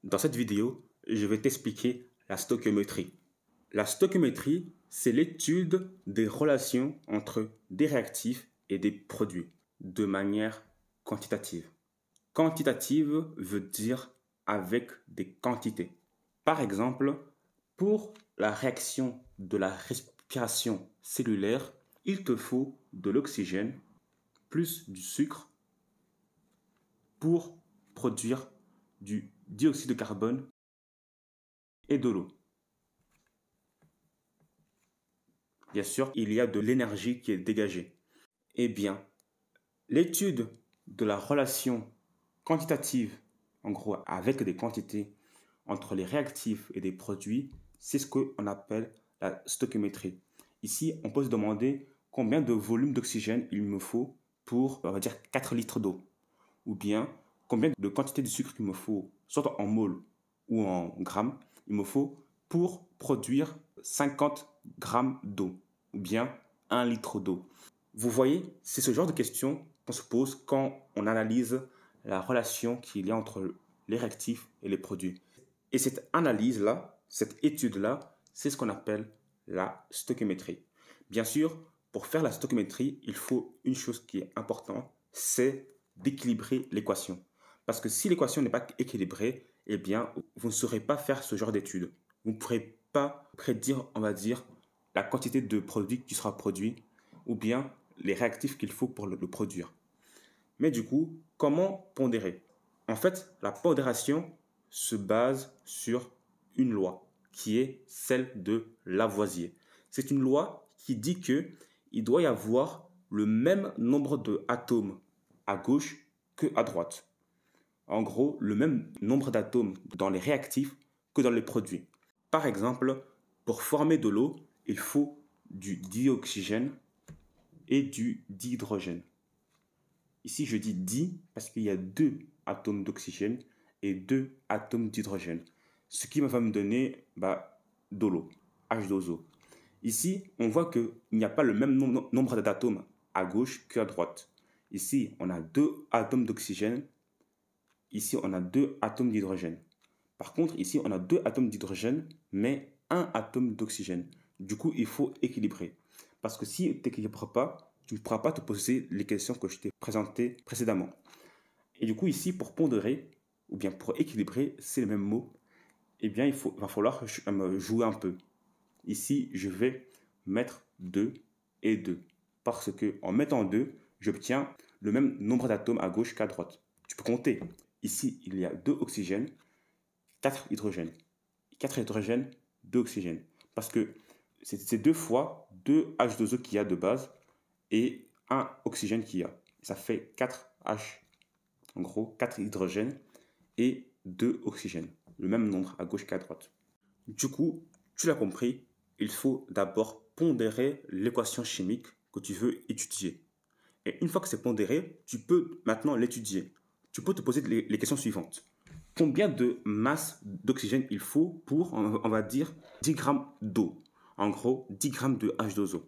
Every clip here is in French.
Dans cette vidéo, je vais t'expliquer la stoichiométrie. La stoichiométrie, c'est l'étude des relations entre des réactifs et des produits de manière quantitative. Quantitative veut dire avec des quantités. Par exemple, pour la réaction de la respiration cellulaire, il te faut de l'oxygène plus du sucre pour produire du dioxyde de carbone et de l'eau. Bien sûr, il y a de l'énergie qui est dégagée. Eh bien, l'étude de la relation quantitative, en gros avec des quantités, entre les réactifs et des produits, c'est ce qu'on appelle la stoichiométrie. Ici, on peut se demander combien de volume d'oxygène il me faut pour, on va dire, 4 litres d'eau. Ou bien, combien de quantité de sucre il me faut, soit en mol ou en grammes, il me faut pour produire 50 grammes d'eau. Ou bien 1 litre d'eau. Vous voyez, c'est ce genre de questions qu'on se pose quand on analyse la relation qu'il y a entre les réactifs et les produits. Et cette analyse-là, cette étude-là, c'est ce qu'on appelle la stoichiométrie. Bien sûr, pour faire la stoichiométrie, il faut une chose qui est importante, c'est d'équilibrer l'équation. Parce que si l'équation n'est pas équilibrée, eh bien, vous ne saurez pas faire ce genre d'étude. Vous ne pourrez pas prédire, on va dire, la quantité de produit qui sera produit ou bien les réactifs qu'il faut pour le produire. Mais du coup, comment pondérer? En fait, la pondération se base sur une loi qui est celle de Lavoisier. C'est une loi qui dit qu'il doit y avoir le même nombre d'atomes à gauche que à droite. En gros, le même nombre d'atomes dans les réactifs que dans les produits. Par exemple, pour former de l'eau, il faut du dioxygène et du dihydrogène. Ici, je dis di parce qu'il y a 2 atomes d'oxygène et 2 atomes d'hydrogène. Ce qui va me donner de l'eau, H2O. Ici, on voit qu'il n'y a pas le même nombre d'atomes à gauche qu'à droite. Ici, on a 2 atomes d'oxygène. Ici, on a 2 atomes d'hydrogène. Par contre, ici, on a 2 atomes d'hydrogène, mais 1 atome d'oxygène. Du coup, il faut équilibrer. Parce que si tu n'équilibres pas, tu ne pourras pas te poser les questions que je t'ai présentées précédemment. Et du coup, ici, pour pondérer, ou bien pour équilibrer, c'est le même mot, eh bien, va falloir jouer un peu. Ici, je vais mettre 2 et 2. Parce qu'en mettant 2, j'obtiens le même nombre d'atomes à gauche qu'à droite. Tu peux compter. Ici, il y a 2 oxygènes, 4 hydrogènes. 4 hydrogènes, 2 oxygènes. Parce que c'est 2 fois 2 H2O qu'il y a de base et 1 oxygène qu'il y a. Ça fait 4 H. En gros, 4 hydrogènes et 2 oxygènes. Le même nombre à gauche qu'à droite. Du coup, tu l'as compris, il faut d'abord pondérer l'équation chimique que tu veux étudier. Et une fois que c'est pondéré, tu peux maintenant l'étudier. Tu peux te poser les questions suivantes. Combien de masse d'oxygène il faut pour, on va dire, 10 grammes d'eau? En gros, 10 grammes de H2O.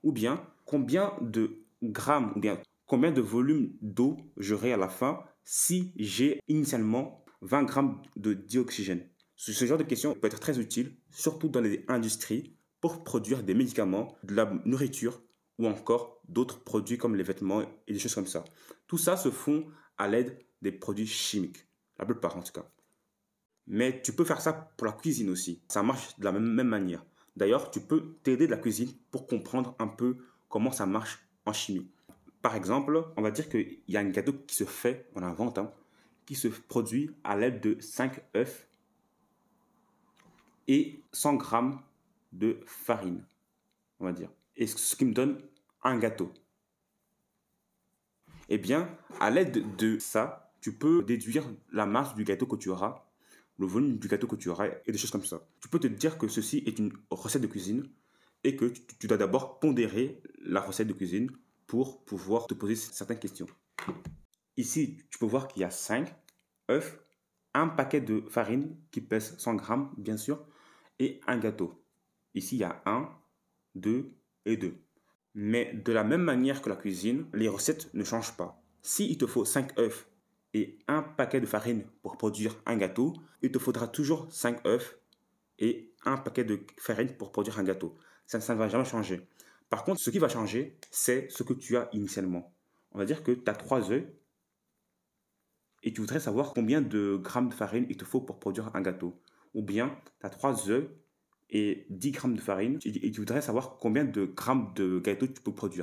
Ou bien, combien de grammes, ou bien, combien de volume d'eau j'aurai à la fin si j'ai initialement 20 grammes de dioxygène? Ce genre de questions peut être très utile, surtout dans les industries, pour produire des médicaments, de la nourriture ou encore d'autres produits comme les vêtements et des choses comme ça. Tout ça se font à l'aide des produits chimiques. La plupart en tout cas. Mais tu peux faire ça pour la cuisine aussi. Ça marche de la même manière. D'ailleurs, tu peux t'aider de la cuisine pour comprendre un peu comment ça marche en chimie. Par exemple, on va dire qu'il y a un gâteau qui se fait, on invente, qui se produit à l'aide de 5 œufs et 100 grammes de farine, on va dire. Et ce qui me donne un gâteau. Eh bien, à l'aide de ça, tu peux déduire la masse du gâteau que tu auras, le volume du gâteau que tu auras et des choses comme ça. Tu peux te dire que ceci est une recette de cuisine et que tu dois d'abord pondérer la recette de cuisine pour pouvoir te poser certaines questions. Ici, tu peux voir qu'il y a 5 œufs, un paquet de farine qui pèse 100 grammes, bien sûr, et un gâteau. Ici, il y a 1, 2 et 2. Mais de la même manière que la cuisine, les recettes ne changent pas. S'il te faut 5 œufs et un paquet de farine pour produire un gâteau, il te faudra toujours 5 œufs et un paquet de farine pour produire un gâteau. Ça ne va jamais changer. Par contre, ce qui va changer, c'est ce que tu as initialement. On va dire que tu as 3 œufs et tu voudrais savoir combien de grammes de farine il te faut pour produire un gâteau. Ou bien, tu as 3 œufs et 10 grammes de farine et tu voudrais savoir combien de grammes de gâteau tu peux produire.